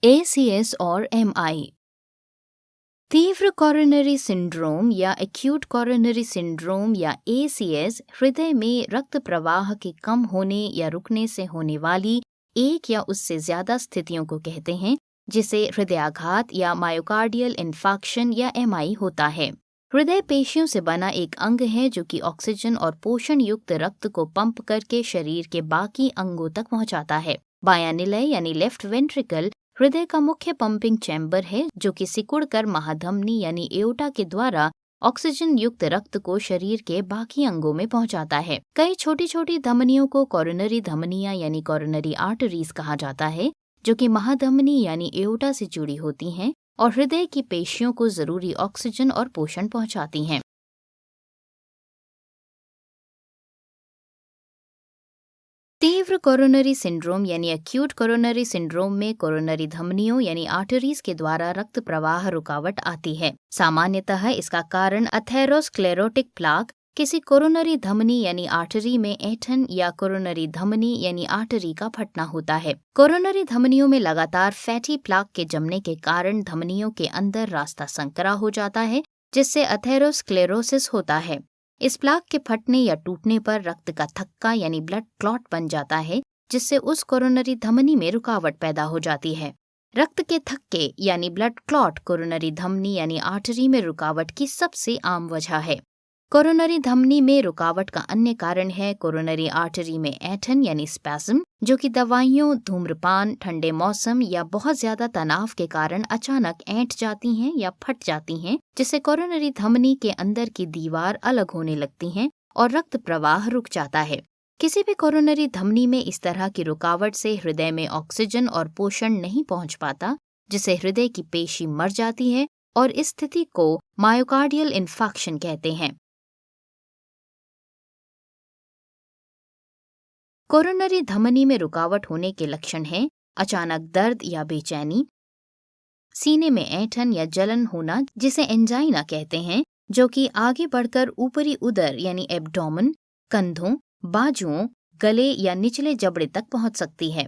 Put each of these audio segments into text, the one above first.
ACS और MI। तीव्र coronary syndrome या एक्यूट कोरोनरी सिंड्रोम या ACS हृदय में रक्त प्रवाह के कम होने या रुकने से होने वाली एक या उससे ज्यादा स्थितियों को कहते हैं, जिसे हृदयाघात या मायोकार्डियल इंफार्क्शन या MI होता है। हृदय पेशियों से बना एक अंग है जो कि ऑक्सीजन और पोषण युक्त रक्त को पंप करके शरीर के बाकी अंगों तक पहुंचाता है। बायां निलय यानी लेफ्ट वेंट्रिकल हृदय का मुख्य पंपिंग चैम्बर है, जो कि सिकुड़कर महाधमनी यानी एओर्टा के द्वारा ऑक्सीजन युक्त रक्त को शरीर के बाकी अंगों में पहुंचाता है। कई छोटी छोटी धमनियों को कोरोनरी धमनियां यानी कोरोनरी आर्टरीज कहा जाता है, जो कि महाधमनी यानी एओर्टा से जुड़ी होती हैं और हृदय की पेशियों को जरूरी ऑक्सीजन और पोषण पहुंचाती हैं। तीव्र कोरोनरी सिंड्रोम यानी एक्यूट कोरोनरी सिंड्रोम में कोरोनरी धमनियों यानी आर्टरीज के द्वारा रक्त प्रवाह रुकावट आती है। सामान्यतः इसका कारण अथेरोस्क्लेरोटिक प्लाक, किसी कोरोनरी धमनी यानी आर्टरी में ऐंठन या कोरोनरी धमनी यानी आर्टरी का फटना होता है। कोरोनरी धमनियों में लगातार फैटी प्लाक के जमने के कारण धमनियों के अंदर रास्ता संकरा हो जाता है, जिससे अथेरोस्क्लेरोसिस होता है। इस प्लाक के फटने या टूटने पर रक्त का थक्का यानी ब्लड क्लॉट बन जाता है, जिससे उस कोरोनरी धमनी में रुकावट पैदा हो जाती है। रक्त के थक्के यानी ब्लड क्लॉट कोरोनरी धमनी यानी आर्टरी में रुकावट की सबसे आम वजह है। कोरोनरी धमनी में रुकावट का अन्य कारण है कोरोनरी आर्टरी में ऐंठन यानी स्पैज्म, जो कि दवाइयों, धूम्रपान, ठंडे मौसम या बहुत ज्यादा तनाव के कारण अचानक ऐंठ जाती हैं या फट जाती हैं, जिससे कोरोनरी धमनी के अंदर की दीवार अलग होने लगती हैं और रक्त प्रवाह रुक जाता है। किसी भी कोरोनरी धमनी में इस तरह की रुकावट से हृदय में ऑक्सीजन और पोषण नहीं पहुंच पाता, जिससे हृदय की पेशी मर जाती है और इस स्थिति को मायोकार्डियल इंफार्क्शन कहते हैं। कोरोनरी धमनी में रुकावट होने के लक्षण हैं अचानक दर्द या बेचैनी, सीने में ऐंठन या जलन होना जिसे एंजाइना कहते हैं, जो कि आगे बढ़कर ऊपरी उदर यानी एब्डोमेन, कंधों, बाजुओं, गले या निचले जबड़े तक पहुंच सकती है।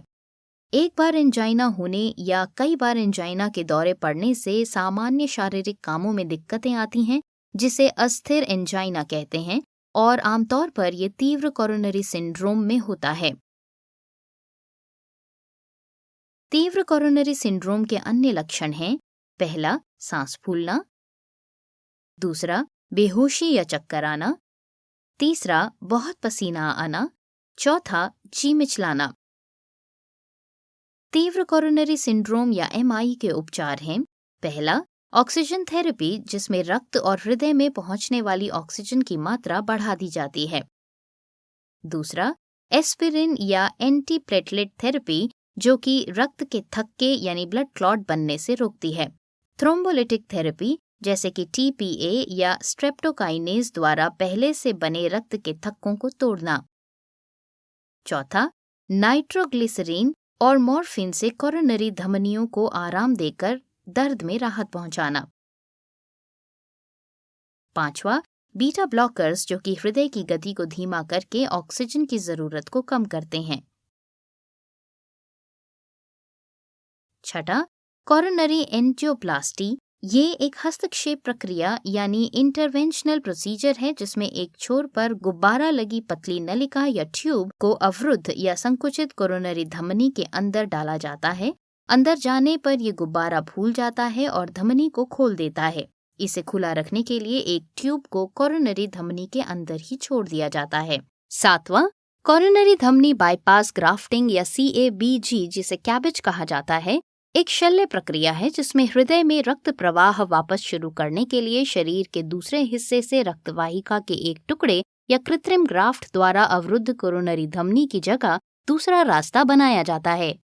एक बार एंजाइना होने या कई बार एंजाइना के दौरे पड़ने से सामान्य शारीरिक कामों में दिक्कतें आती हैं, जिसे अस्थिर एंजाइना कहते हैं और आमतौर पर ये तीव्र कोरोनरी सिंड्रोम में होता है। तीव्र कोरोनरी सिंड्रोम के अन्य लक्षण हैं पहला, सांस फूलना, दूसरा, बेहोशी या चक्कर आना, तीसरा, बहुत पसीना आना, चौथा, जी मिचलाना। तीव्र कोरोनरी सिंड्रोम या MI के उपचार हैं पहला, ऑक्सीजन थेरेपी, जिसमें रक्त और हृदय में पहुंचने वाली ऑक्सीजन की मात्रा बढ़ा दी जाती है। दूसरा, एस्पिरिन या एंटीप्लेटलेट थेरेपी, जो कि रक्त के थक्के यानी ब्लड क्लॉट बनने से रोकती है। थ्रोम्बोलिटिक थेरेपी, जैसे कि TPA या स्ट्रेप्टोकाइनेज द्वारा पहले से बने रक्त के थक्कों को तोड़ना। चौथा, नाइट्रोग्लिसरीन और मॉर्फिन से कोरोनरी धमनियों को आराम देकर दर्द में राहत पहुंचाना। पांचवा, बीटा ब्लॉकर्स, जो कि हृदय की गति को धीमा करके ऑक्सीजन की जरूरत को कम करते हैं। छठा, कोरोनरी एंजियोप्लास्टी। ये एक हस्तक्षेप प्रक्रिया यानी इंटरवेंशनल प्रोसीजर है, जिसमें एक छोर पर गुब्बारा लगी पतली नलिका या ट्यूब को अवरुद्ध या संकुचित कोरोनरी धमनी के अंदर डाला जाता है। अंदर जाने पर यह गुब्बारा फूल जाता है और धमनी को खोल देता है। इसे खुला रखने के लिए एक ट्यूब को कोरोनरी धमनी के अंदर ही छोड़ दिया जाता है। सातवां, कोरोनरी धमनी बाईपास ग्राफ्टिंग या CABG, जिसे कैबेज कहा जाता है, एक शल्य प्रक्रिया है जिसमें हृदय में रक्त प्रवाह वापस शुरू करने के लिए शरीर के दूसरे हिस्से से रक्तवाहिका के एक टुकड़े या कृत्रिम ग्राफ्ट द्वारा अवरुद्ध कोरोनरी धमनी की जगह दूसरा रास्ता बनाया जाता है।